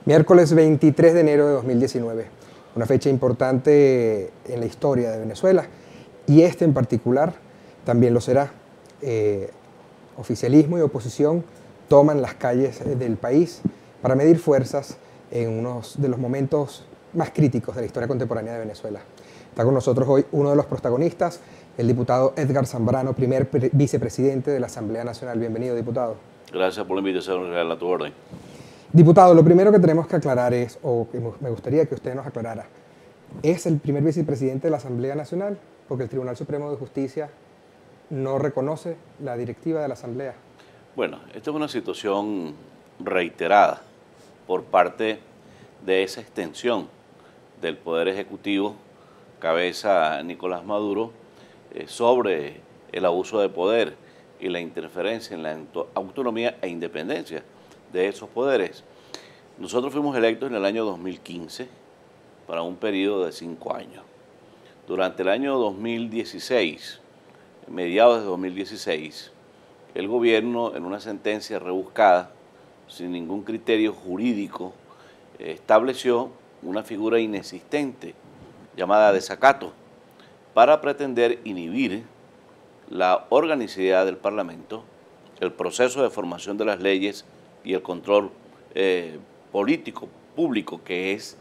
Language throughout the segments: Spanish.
Miércoles 23 de enero de 2019, una fecha importante en la historia de Venezuela, y este en particular también lo será. Oficialismo y oposición toman las calles del país para medir fuerzas en uno de los momentos más críticos de la historia contemporánea de Venezuela. Está con nosotros hoy uno de los protagonistas, el diputado Edgar Zambrano, primer vicepresidente de la Asamblea Nacional. Bienvenido, diputado. Gracias por la invitación, Real, a tu orden. Diputado, lo primero que tenemos que aclarar es, o que me gustaría que usted nos aclarara, ¿es el primer vicepresidente de la Asamblea Nacional? Porque el Tribunal Supremo de Justicia no reconoce la directiva de la Asamblea. Bueno, esta es una situación reiterada por parte de esa extensión del Poder Ejecutivo, cabeza Nicolás Maduro, sobre el abuso de poder y la interferencia en la autonomía e independencia de esos poderes. Nosotros fuimos electos en el año 2015 para un periodo de 5 años. Durante el año 2016, mediados de 2016, el gobierno, en una sentencia rebuscada, sin ningún criterio jurídico, estableció una figura inexistente llamada desacato para pretender inhibir la organicidad del Parlamento, el proceso de formación de las leyes y el control político, público, que es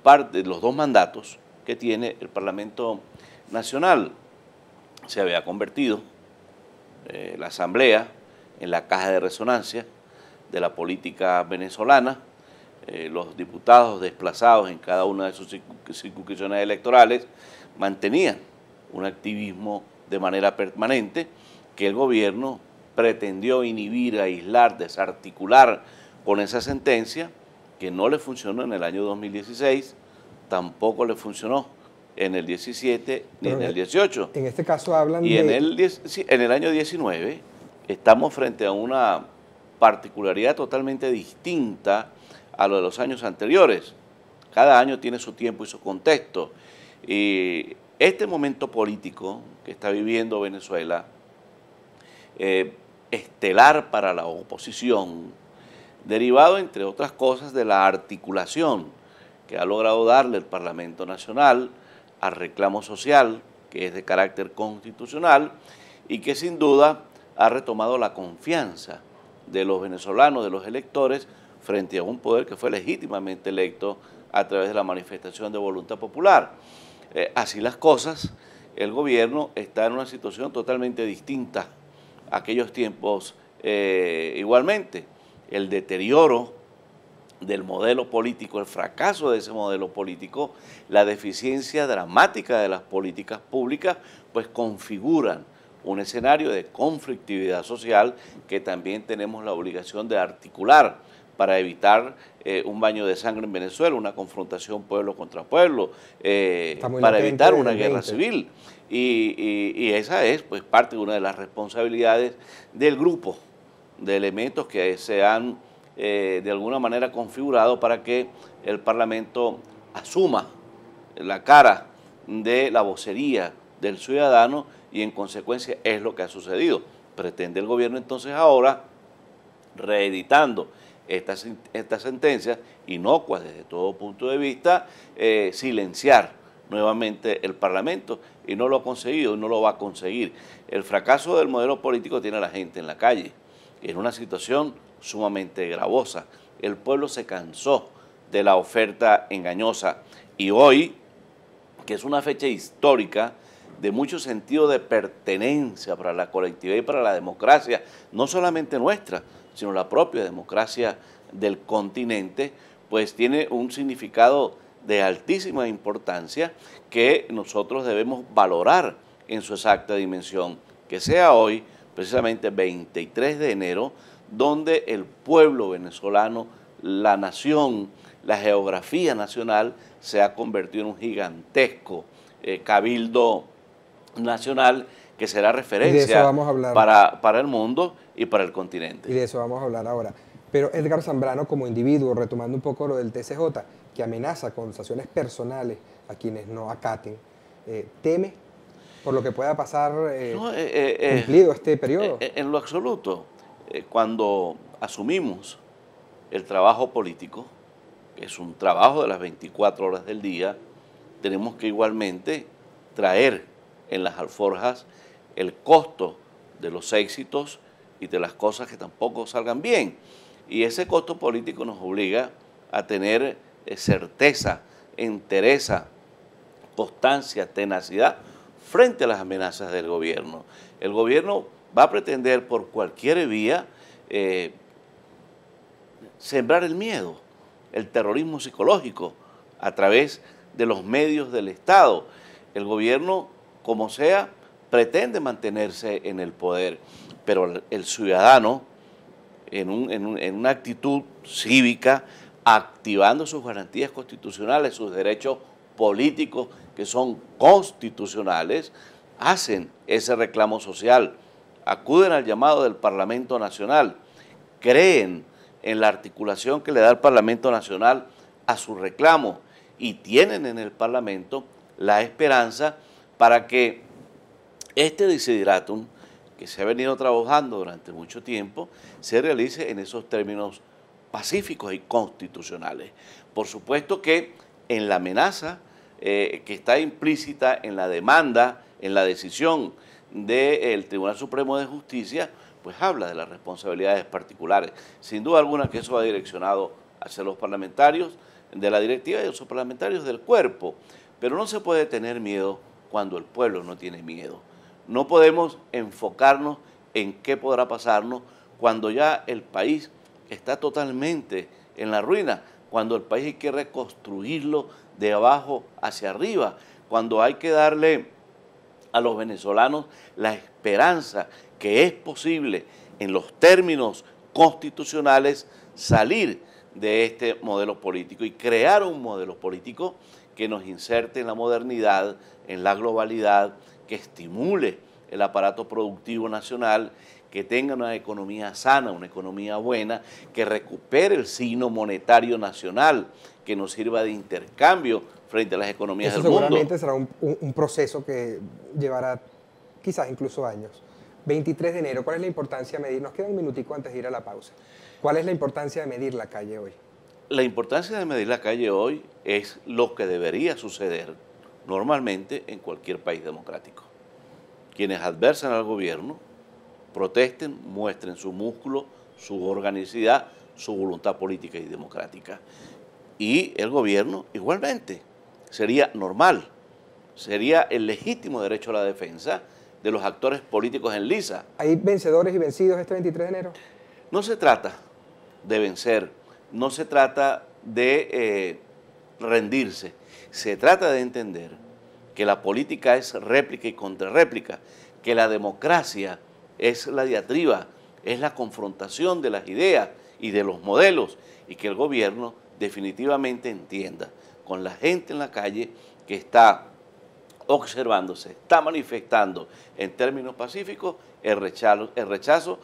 parte de los dos mandatos que tiene el Parlamento Nacional. Se había convertido la Asamblea en la caja de resonancia de la política venezolana. Los diputados desplazados en cada una de sus circunscripciones electorales mantenían un activismo de manera permanente que el gobierno pretendió inhibir, aislar, desarticular con esa sentencia, que no le funcionó en el año 2016, tampoco le funcionó en el 17 ni en el 18. En este caso hablan y en el año 19 estamos frente a una particularidad totalmente distinta a lo de los años anteriores. Cada año tiene su tiempo y su contexto. Y este momento político que está viviendo Venezuela, estelar para la oposición, derivado, entre otras cosas, de la articulación que ha logrado darle el Parlamento Nacional al reclamo social, que es de carácter constitucional, y que sin duda ha retomado la confianza de los venezolanos, de los electores, frente a un poder que fue legítimamente electo a través de la manifestación de voluntad popular. Así las cosas, el gobierno está en una situación totalmente distinta a aquellos tiempos. Igualmente, el deterioro del modelo político, el fracaso de ese modelo político, la deficiencia dramática de las políticas públicas, pues configuran un escenario de conflictividad social que también tenemos la obligación de articular para evitar un baño de sangre en Venezuela, una confrontación pueblo contra pueblo, para evitar una guerra civil. Y esa es, pues, parte de una de las responsabilidades del grupo de elementos que se han de alguna manera configurado para que el Parlamento asuma la cara de la vocería del ciudadano, y en consecuencia es lo que ha sucedido. Pretende el gobierno entonces ahora, reeditando estas sentencias inocuas desde todo punto de vista, silenciar nuevamente el Parlamento, y no lo ha conseguido y no lo va a conseguir. El fracaso del modelo político tiene a la gente en la calle, en una situación sumamente gravosa. El pueblo se cansó de la oferta engañosa, y hoy, que es una fecha histórica de mucho sentido de pertenencia para la colectividad y para la democracia, no solamente nuestra, sino la propia democracia del continente, pues tiene un significado de altísima importancia que nosotros debemos valorar en su exacta dimensión. Que sea hoy, precisamente 23 de enero, donde el pueblo venezolano, la nación, la geografía nacional se ha convertido en un gigantesco cabildo nacional que será referencia para el mundo y para el continente. Y de eso vamos a hablar ahora. Pero Edgar Zambrano, como individuo, retomando un poco lo del TCJ, que amenaza con sanciones personales a quienes no acaten, ¿teme por lo que pueda pasar No, cumplido este periodo. en lo absoluto, cuando asumimos el trabajo político, que es un trabajo de las 24 horas del día, tenemos que igualmente traer en las alforjas el costo de los éxitos y de las cosas que tampoco salgan bien. Y ese costo político nos obliga a tener certeza, entereza, constancia, tenacidad frente a las amenazas del gobierno. El gobierno va a pretender por cualquier vía sembrar el miedo, el terrorismo psicológico a través de los medios del Estado. El gobierno, como sea, pretende mantenerse en el poder, pero el ciudadano, en una actitud cívica, activando sus garantías constitucionales, sus derechos políticos que son constitucionales, hacen ese reclamo social, acuden al llamado del Parlamento Nacional, creen en la articulación que le da el Parlamento Nacional a su reclamo y tienen en el Parlamento la esperanza para que este desideratum que se ha venido trabajando durante mucho tiempo se realice en esos términos pacíficos y constitucionales. Por supuesto que en la amenaza que está implícita en la demanda, en la decisión del Tribunal Supremo de Justicia, pues habla de las responsabilidades particulares. Sin duda alguna que eso va direccionado hacia los parlamentarios de la directiva y a los parlamentarios del cuerpo, pero no se puede tener miedo cuando el pueblo no tiene miedo. No podemos enfocarnos en qué podrá pasarnos cuando ya el país está totalmente en la ruina, cuando el país hay que reconstruirlo de abajo hacia arriba, cuando hay que darle a los venezolanos la esperanza que es posible en los términos constitucionales salir de este modelo político y crear un modelo político que nos inserte en la modernidad, en la globalidad, que estimule el aparato productivo nacional, que tenga una economía sana, una economía buena, que recupere el signo monetario nacional, que nos sirva de intercambio frente a las economías del mundo. Seguramente será un proceso que llevará quizás incluso años. 23 de enero, ¿cuál es la importancia de medir? Nos queda un minutico antes de ir a la pausa. ¿Cuál es la importancia de medir la calle hoy? La importancia de medir la calle hoy es lo que debería suceder normalmente en cualquier país democrático. Quienes adversan al gobierno protesten, muestren su músculo, su organicidad, su voluntad política y democrática. Y el gobierno igualmente sería normal, sería el legítimo derecho a la defensa de los actores políticos en liza. ¿Hay vencedores y vencidos este 23 de enero? No se trata de vencer, no se trata de rendirse, se trata de entender que la política es réplica y contrarréplica, que la democracia es la diatriba, es la confrontación de las ideas y de los modelos, y que el gobierno definitivamente entienda con la gente en la calle que está observándose, está manifestando en términos pacíficos el rechazo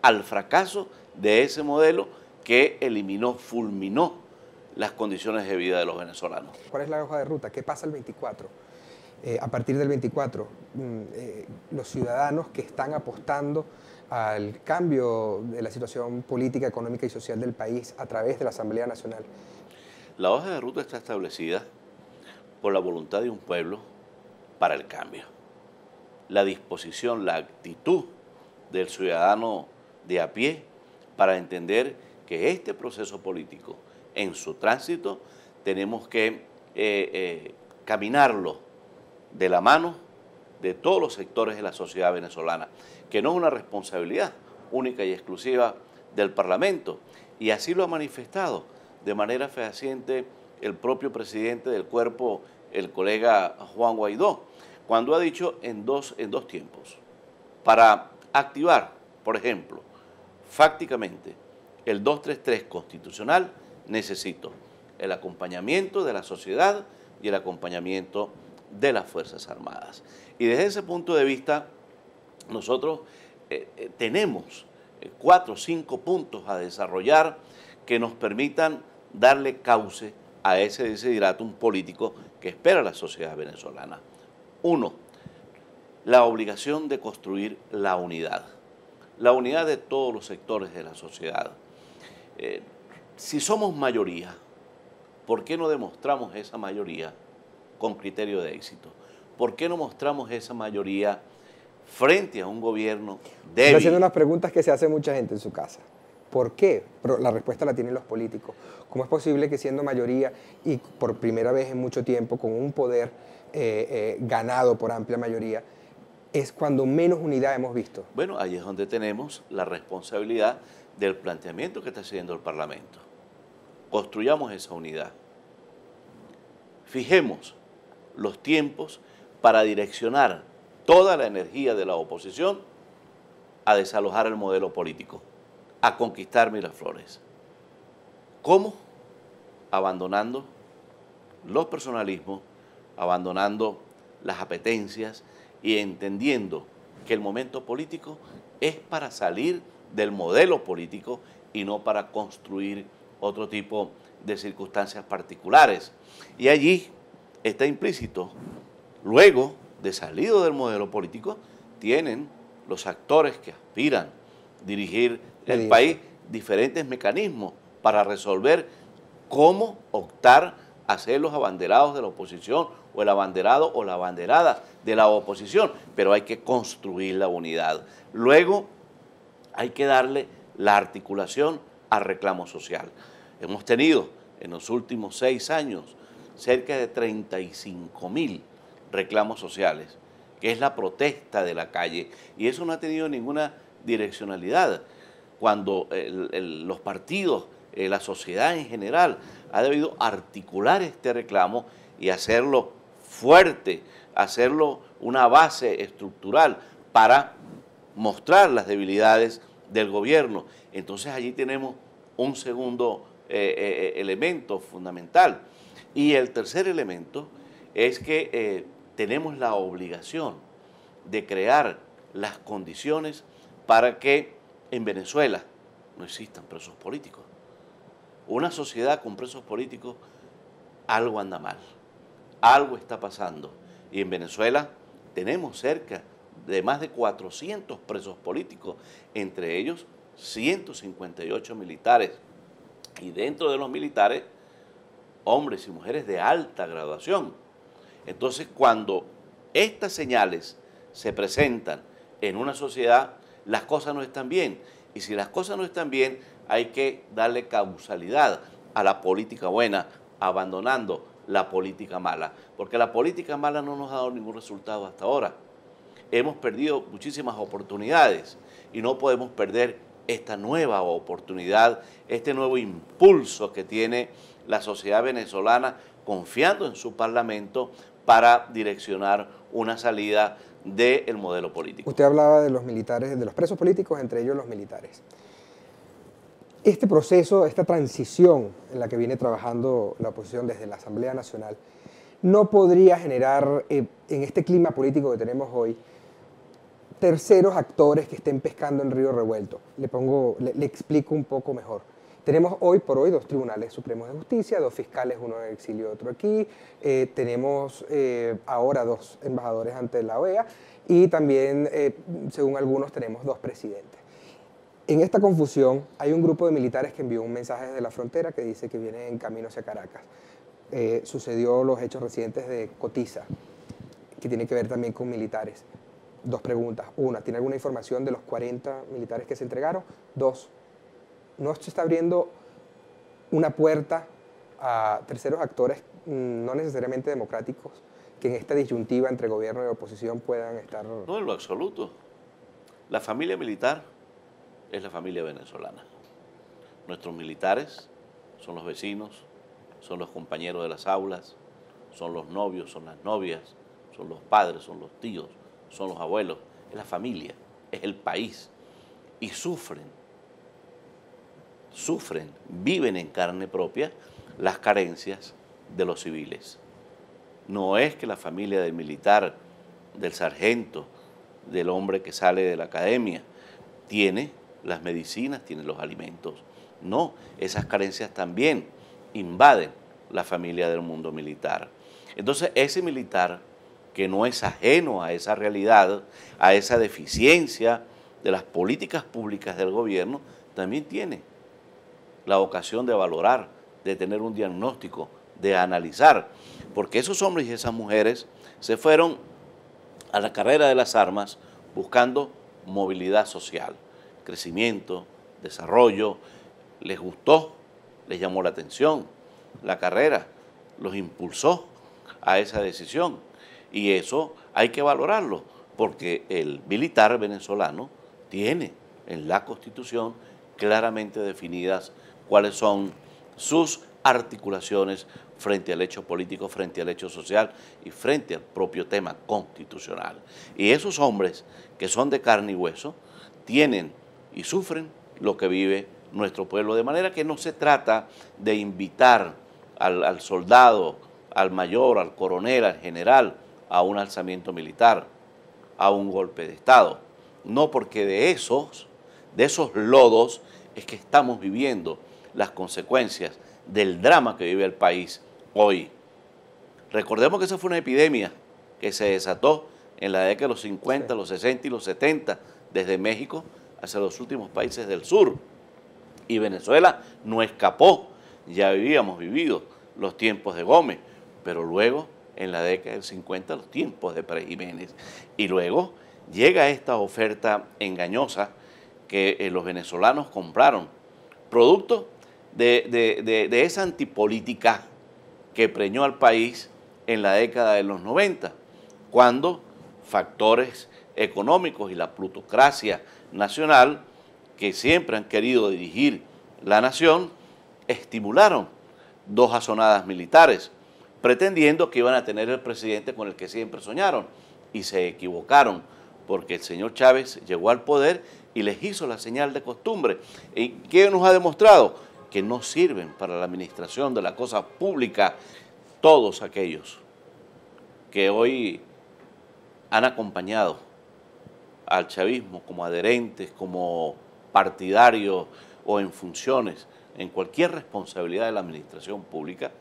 al fracaso de ese modelo que eliminó, fulminó las condiciones de vida de los venezolanos. ¿Cuál es la hoja de ruta? ¿Qué pasa el 24? A partir del 24, los ciudadanos que están apostando al cambio de la situación política, económica y social del país a través de la Asamblea Nacional. La hoja de ruta está establecida por la voluntad de un pueblo para el cambio. La disposición, la actitud del ciudadano de a pie para entender que este proceso político, en su tránsito, tenemos que caminarlo de la mano de todos los sectores de la sociedad venezolana, que no es una responsabilidad única y exclusiva del Parlamento, y así lo ha manifestado de manera fehaciente el propio presidente del cuerpo, el colega Juan Guaidó, cuando ha dicho en dos tiempos, para activar, por ejemplo, fácticamente el 233 constitucional, necesito el acompañamiento de la sociedad y el acompañamiento de las Fuerzas Armadas. Y desde ese punto de vista, nosotros tenemos 4 o 5 puntos a desarrollar que nos permitan darle cauce a ese desideratum político que espera la sociedad venezolana. 1, la obligación de construir la unidad de todos los sectores de la sociedad. Si somos mayoría, ¿por qué no demostramos esa mayoría con criterio de éxito? ¿Por qué no mostramos esa mayoría frente a un gobierno débil? Estoy haciendo unas preguntas que se hace mucha gente en su casa. ¿Por qué? Pero la respuesta la tienen los políticos. ¿Cómo es posible que siendo mayoría y por primera vez en mucho tiempo con un poder ganado por amplia mayoría, es cuando menos unidad hemos visto? Bueno, ahí es donde tenemos la responsabilidad del planteamiento que está haciendo el Parlamento. Construyamos esa unidad. Fijemos los tiempos para direccionar toda la energía de la oposición a desalojar el modelo político, a conquistar Miraflores. ¿Cómo? Abandonando los personalismos, abandonando las apetencias y entendiendo que el momento político es para salir del modelo político y no para construir otro tipo de circunstancias particulares. Y allí está implícito, luego de salido del modelo político, tienen los actores que aspiran a dirigir el país diferentes mecanismos para resolver cómo optar a ser los abanderados de la oposición o el abanderado o la abanderada de la oposición, pero hay que construir la unidad. Luego hay que darle la articulación al reclamo social. Hemos tenido en los últimos 6 años cerca de 35.000 reclamos sociales, que es la protesta de la calle, y eso no ha tenido ninguna direccionalidad. Cuando los partidos, la sociedad en general, ha debido articular este reclamo y hacerlo fuerte, hacerlo una base estructural para mostrar las debilidades del gobierno. Entonces allí tenemos un segundo elemento fundamental. Y el tercer elemento es que tenemos la obligación de crear las condiciones para que en Venezuela no existan presos políticos. Una sociedad con presos políticos, algo anda mal, algo está pasando. Y en Venezuela tenemos cerca de más de 400 presos políticos, entre ellos 158 militares. Y dentro de los militares, hombres y mujeres de alta graduación. Entonces, cuando estas señales se presentan en una sociedad, las cosas no están bien. Y si las cosas no están bien, hay que darle causalidad a la política buena, abandonando la política mala. Porque la política mala no nos ha dado ningún resultado hasta ahora. Hemos perdido muchísimas oportunidades y no podemos perder esta nueva oportunidad, este nuevo impulso que tiene la sociedad venezolana confiando en su parlamento para direccionar una salida del modelo político. Usted hablaba de los militares, de los presos políticos, entre ellos los militares. Este proceso, esta transición en la que viene trabajando la oposición desde la Asamblea Nacional, no podría generar, en este clima político que tenemos hoy, terceros actores que estén pescando en río revuelto. Le explico un poco mejor. Tenemos hoy por hoy 2 tribunales supremos de justicia, 2 fiscales, uno en exilio y otro aquí. Tenemos ahora 2 embajadores ante la OEA y también, según algunos, tenemos 2 presidentes. En esta confusión hay un grupo de militares que envió un mensaje desde la frontera que dice que viene en camino hacia Caracas. Sucedió los hechos recientes de Cotiza, que tiene que ver también con militares. 2 preguntas. Una, ¿tiene alguna información de los 40 militares que se entregaron? 2, ¿no se está abriendo una puerta a terceros actores no necesariamente democráticos que en esta disyuntiva entre gobierno y oposición puedan estar...? No, en lo absoluto. La familia militar es la familia venezolana. Nuestros militares son los vecinos, son los compañeros de las aulas, son los novios, son las novias, son los padres, son los tíos, son los abuelos, es la familia, es el país. Y sufren, viven en carne propia las carencias de los civiles. No es que la familia del militar, del sargento, del hombre que sale de la academia, tiene las medicinas, tiene los alimentos. No, esas carencias también invaden la familia del mundo militar. Entonces, ese militar que no es ajeno a esa realidad, a esa deficiencia de las políticas públicas del gobierno, también tiene la ocasión de valorar, de tener un diagnóstico, de analizar, porque esos hombres y esas mujeres se fueron a la carrera de las armas buscando movilidad social, crecimiento, desarrollo. Les gustó, les llamó la atención la carrera, los impulsó a esa decisión, y eso hay que valorarlo, porque el militar venezolano tiene en la Constitución claramente definidas cuáles son sus articulaciones frente al hecho político, frente al hecho social y frente al propio tema constitucional. Y esos hombres que son de carne y hueso tienen y sufren lo que vive nuestro pueblo, de manera que no se trata de invitar al soldado, al mayor, al coronel, al general, a un alzamiento militar, a un golpe de Estado. No, porque de esos lodos es que estamos viviendo las consecuencias del drama que vive el país hoy. Recordemos que esa fue una epidemia que se desató en la década de los 50, los 60 y los 70, desde México hacia los últimos países del sur. Y Venezuela no escapó, ya habíamos vivido los tiempos de Gómez, pero luego en la década del 50 los tiempos de Pérez Jiménez. Y luego llega esta oferta engañosa que los venezolanos compraron, producto de esa antipolítica que preñó al país en la década de los 90, cuando factores económicos y la plutocracia nacional, que siempre han querido dirigir la nación, estimularon dos azonadas militares, pretendiendo que iban a tener el presidente con el que siempre soñaron, y se equivocaron, porque el señor Chávez llegó al poder y les hizo la señal de costumbre. ¿Y qué nos ha demostrado? Que no sirven para la administración de la cosa pública todos aquellos que hoy han acompañado al chavismo como adherentes, como partidarios o en funciones, en cualquier responsabilidad de la administración pública,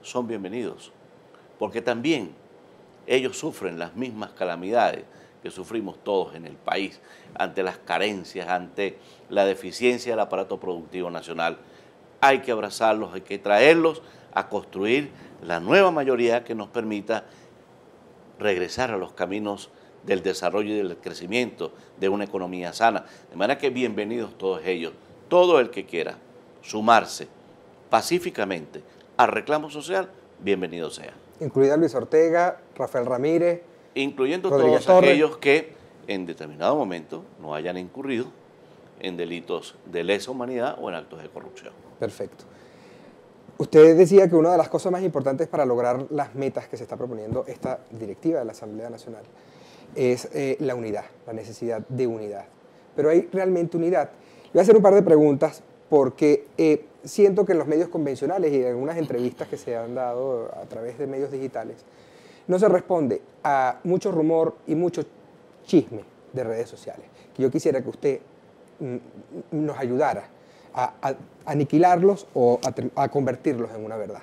son bienvenidos, porque también ellos sufren las mismas calamidades que sufrimos todos en el país, ante las carencias, ante la deficiencia del aparato productivo nacional. Hay que abrazarlos, hay que traerlos a construir la nueva mayoría que nos permita regresar a los caminos del desarrollo y del crecimiento de una economía sana. De manera que bienvenidos todos ellos, todo el que quiera sumarse pacíficamente al reclamo social, bienvenido sea. Incluida Luis Ortega, Rafael Ramírez, incluyendo Rodríguez todos Torres, aquellos que en determinado momento no hayan incurrido en delitos de lesa humanidad o en actos de corrupción. Perfecto. Usted decía que una de las cosas más importantes para lograr las metas que se está proponiendo esta directiva de la Asamblea Nacional es la unidad, la necesidad de unidad. Pero ¿hay realmente unidad? Le voy a hacer un par de preguntas porque siento que en los medios convencionales y en algunas entrevistas que se han dado a través de medios digitales no se responde a mucho rumor y mucho chisme de redes sociales, que yo quisiera que usted nos ayudara a aniquilarlos o a convertirlos en una verdad.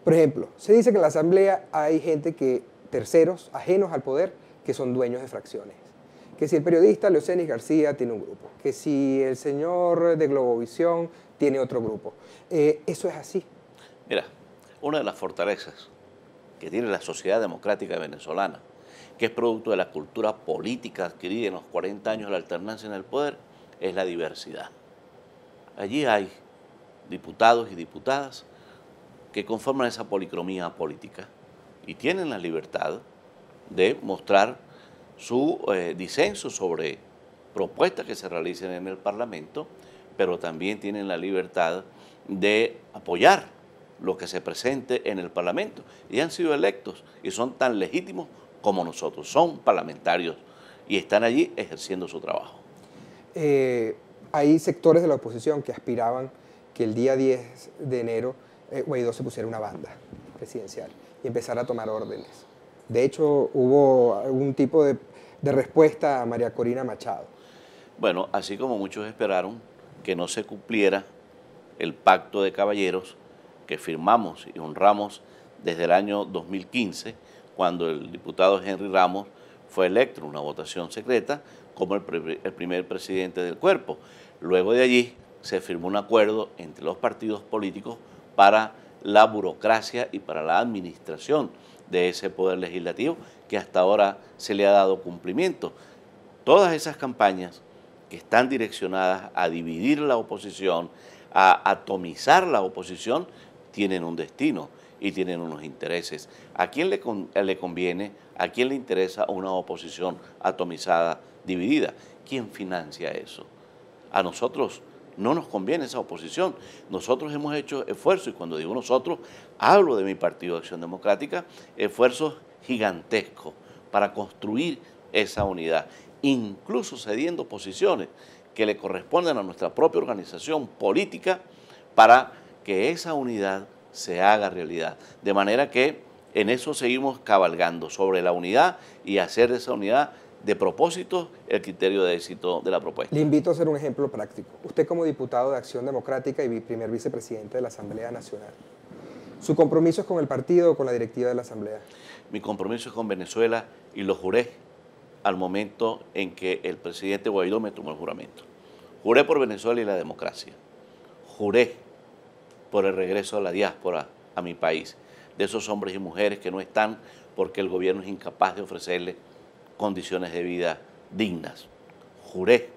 Por ejemplo, se dice que en la Asamblea hay gente terceros, ajenos al poder, que son dueños de fracciones. Que si el periodista Leocenis García tiene un grupo, que si el señor de Globovisión tiene otro grupo. ¿Eso es así? Mira, una de las fortalezas que tiene la sociedad democrática venezolana, que es producto de la cultura política adquirida en los 40 años de la alternancia en el poder, es la diversidad. Allí hay diputados y diputadas que conforman esa policromía política y tienen la libertad de mostrar su disenso sobre propuestas que se realicen en el Parlamento, pero también tienen la libertad de apoyar lo que se presente en el Parlamento. Y han sido electos y son tan legítimos como nosotros, son parlamentarios y están allí ejerciendo su trabajo. Hay sectores de la oposición que aspiraban que el día 10 de enero Guaidó se pusiera una banda presidencial y empezara a tomar órdenes. De hecho, hubo algún tipo de respuesta a María Corina Machado. Bueno, así como muchos esperaron que no se cumpliera el pacto de caballeros que firmamos y honramos desde el año 2015, cuando el diputado Henry Ramos fue electo en una votación secreta como el primer presidente del cuerpo. Luego de allí se firmó un acuerdo entre los partidos políticos para la burocracia y para la administración de ese poder legislativo que hasta ahora se le ha dado cumplimiento. Todas esas campañas que están direccionadas a dividir la oposición, a atomizar la oposición, tienen un destino y tienen unos intereses. ¿A quién le conviene, a quién le interesa una oposición atomizada, dividida? ¿Quién financia eso? A nosotros no nos conviene esa oposición. Nosotros hemos hecho esfuerzos, y cuando digo nosotros, hablo de mi Partido de Acción Democrática, esfuerzos gigantescos para construir esa unidad, incluso cediendo posiciones que le corresponden a nuestra propia organización política para que esa unidad se haga realidad. De manera que en eso seguimos cabalgando, sobre la unidad y hacer de esa unidad de propósito el criterio de éxito de la propuesta. Le invito a hacer un ejemplo práctico. Usted como diputado de Acción Democrática y primer vicepresidente de la Asamblea Nacional, ¿su compromiso es con el partido o con la directiva de la Asamblea? Mi compromiso es con Venezuela y lo juré al momento en que el presidente Guaidó me tomó el juramento. Juré por Venezuela y la democracia. Juré por el regreso de la diáspora a mi país, de esos hombres y mujeres que no están porque el gobierno es incapaz de ofrecerles condiciones de vida dignas. Juré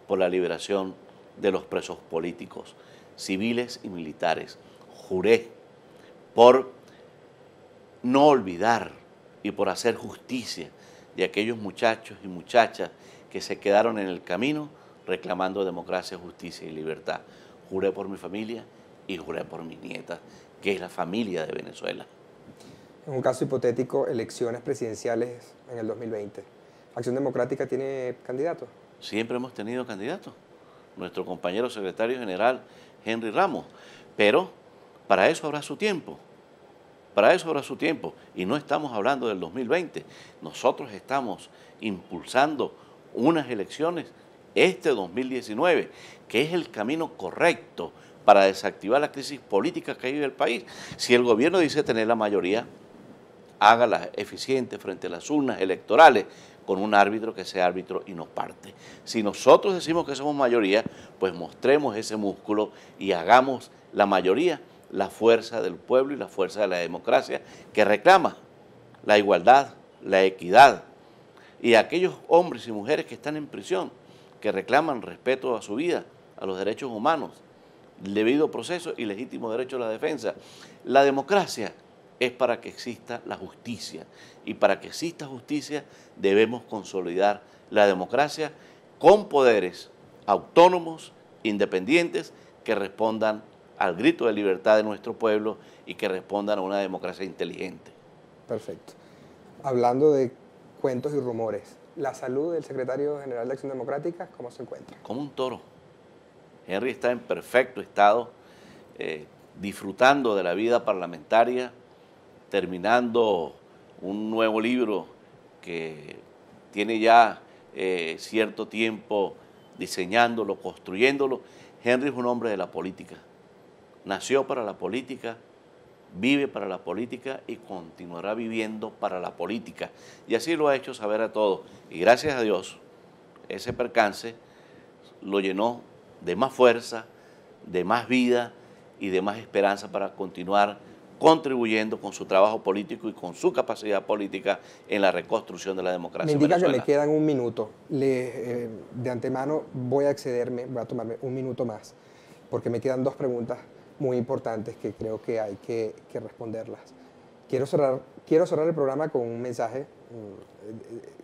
por la liberación de los presos políticos, civiles y militares. Juré por no olvidar y por hacer justicia de aquellos muchachos y muchachas que se quedaron en el camino reclamando democracia, justicia y libertad. Juré por mi familia y juré por mis nietas, que es la familia de Venezuela. En un caso hipotético, elecciones presidenciales en el 2020. ¿Acción Democrática tiene candidato? Siempre hemos tenido candidatos. Nuestro compañero secretario general, Henry Ramos. Pero para eso habrá su tiempo. Para eso habrá su tiempo. Y no estamos hablando del 2020. Nosotros estamos impulsando unas elecciones este 2019, que es el camino correcto para desactivar la crisis política que vive el país. Si el gobierno dice tener la mayoría, hágala eficiente frente a las urnas electorales con un árbitro que sea árbitro y no parte. Si nosotros decimos que somos mayoría, pues mostremos ese músculo y hagamos la mayoría la fuerza del pueblo y la fuerza de la democracia que reclama la igualdad, la equidad. Y aquellos hombres y mujeres que están en prisión, que reclaman respeto a su vida, a los derechos humanos, debido proceso y legítimo derecho a la defensa. La democracia es para que exista la justicia, y para que exista justicia debemos consolidar la democracia con poderes autónomos, independientes, que respondan al grito de libertad de nuestro pueblo y que respondan a una democracia inteligente. Perfecto. Hablando de cuentos y rumores, ¿la salud del secretario general de Acción Democrática cómo se encuentra? Como un toro. Henry está en perfecto estado, disfrutando de la vida parlamentaria, terminando un nuevo libro que tiene ya cierto tiempo diseñándolo, construyéndolo. Henry es un hombre de la política. Nació para la política, vive para la política y continuará viviendo para la política. Y así lo ha hecho saber a todos. Y gracias a Dios, ese percance lo llenó de más fuerza, de más vida y de más esperanza para continuar contribuyendo con su trabajo político y con su capacidad política en la reconstrucción de la democracia. Me indica que me quedan un minuto. De antemano voy a excederme, voy a tomarme un minuto más, porque me quedan dos preguntas muy importantes que creo que hay que responderlas. Quiero cerrar el programa con un mensaje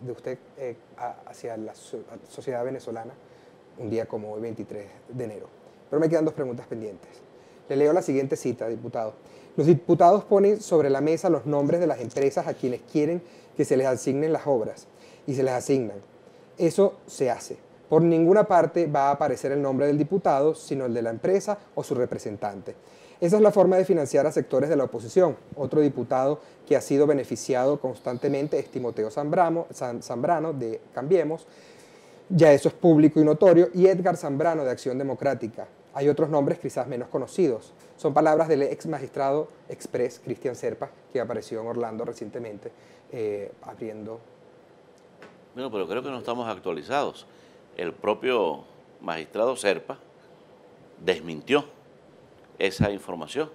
de usted hacia la sociedad venezolana, un día como hoy, 23 de enero. Pero me quedan dos preguntas pendientes. Le leo la siguiente cita, diputado. Los diputados ponen sobre la mesa los nombres de las empresas a quienes quieren que se les asignen las obras, y se les asignan. Eso se hace. Por ninguna parte va a aparecer el nombre del diputado, sino el de la empresa o su representante. Esa es la forma de financiar a sectores de la oposición. Otro diputado que ha sido beneficiado constantemente es Timoteo Zambrano de Cambiemos. Ya eso es público y notorio. Y Edgar Zambrano de Acción Democrática. Hay otros nombres quizás menos conocidos. Son palabras del ex magistrado express Cristian Serpa, que apareció en Orlando recientemente, abriendo. Bueno, pero creo que no estamos actualizados. El propio magistrado Serpa desmintió esa información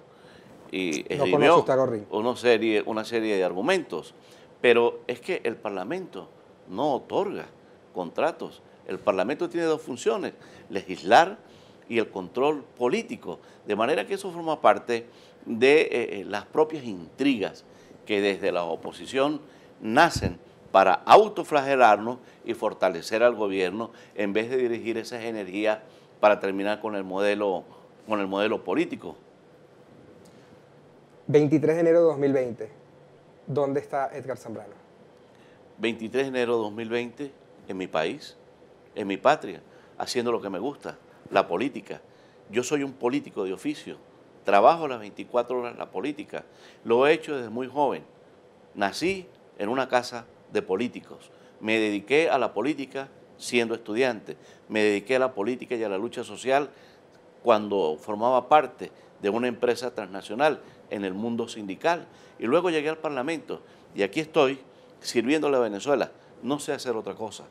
y No conoce esgrimió usted a Gorrín. una serie de argumentos. Pero es que el Parlamento no otorga contratos. El Parlamento tiene dos funciones, legislar y el control político. De manera que eso forma parte de las propias intrigas que desde la oposición nacen para autoflagelarnos y fortalecer al gobierno en vez de dirigir esas energías para terminar con el modelo político. 23 de enero de 2020, ¿dónde está Edgar Zambrano? 23 de enero de 2020, en mi país, en mi patria, haciendo lo que me gusta, la política. Yo soy un político de oficio, trabajo las 24 horas la política, lo he hecho desde muy joven. Nací en una casa de políticos, me dediqué a la política siendo estudiante, me dediqué a la política y a la lucha social cuando formaba parte de una empresa transnacional en el mundo sindical y luego llegué al Parlamento y aquí estoy sirviéndole a Venezuela. No sé hacer otra cosa,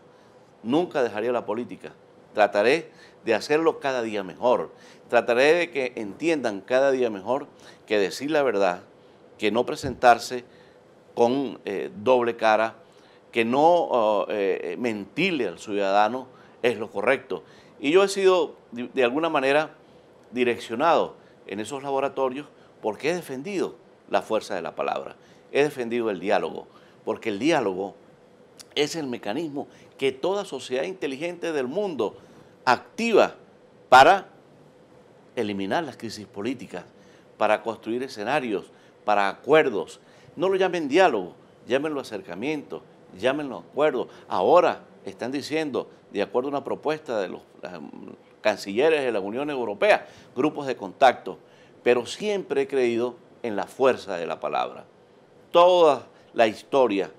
nunca dejaría la política, trataré de hacerlo cada día mejor, trataré de que entiendan cada día mejor que decir la verdad, que no presentarse con doble cara, que no mentirle al ciudadano es lo correcto. Y yo he sido de alguna manera direccionado en esos laboratorios porque he defendido la fuerza de la palabra, he defendido el diálogo, porque el diálogo es el mecanismo que toda sociedad inteligente del mundo activa para eliminar las crisis políticas, para construir escenarios, para acuerdos. No lo llamen diálogo, llámenlo acercamiento, llámenlo acuerdo. Ahora están diciendo, de acuerdo a una propuesta de los cancilleres de la Unión Europea, grupos de contacto, pero siempre he creído en la fuerza de la palabra. Toda la historia,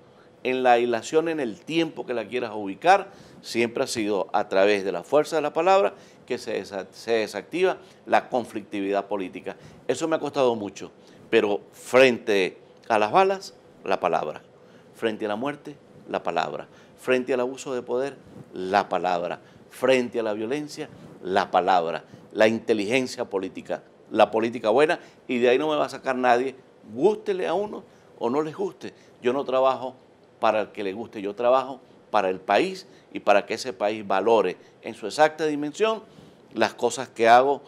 en la hilación, en el tiempo que la quieras ubicar, siempre ha sido a través de la fuerza de la palabra que se desactiva la conflictividad política. Eso me ha costado mucho, pero frente a las balas, la palabra. Frente a la muerte, la palabra. Frente al abuso de poder, la palabra. Frente a la violencia, la palabra. La inteligencia política, la política buena, y de ahí no me va a sacar nadie, gústele a uno o no les guste. Yo no trabajo para el que le guste, yo trabajo para el país y para que ese país valore en su exacta dimensión las cosas que hago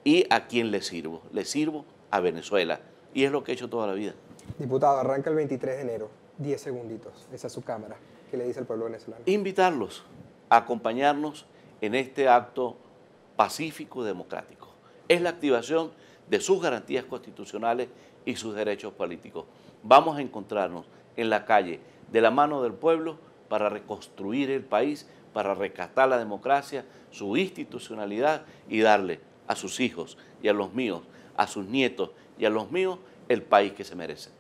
y a quién le sirvo. Le sirvo a Venezuela y es lo que he hecho toda la vida. Diputado, arranca el 23 de enero, 10 segunditos, esa es su cámara. ¿Qué le dice al pueblo venezolano? Invitarlos a acompañarnos en este acto pacífico y democrático. Es la activación de sus garantías constitucionales y sus derechos políticos. Vamos a encontrarnos en la calle de la mano del pueblo para reconstruir el país, para rescatar la democracia, su institucionalidad y darle a sus hijos y a los míos, a sus nietos y a los míos el país que se merece.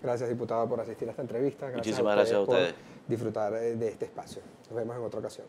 Gracias, diputado, por asistir a esta entrevista. Muchísimas gracias a ustedes. Por disfrutar de este espacio. Nos vemos en otra ocasión.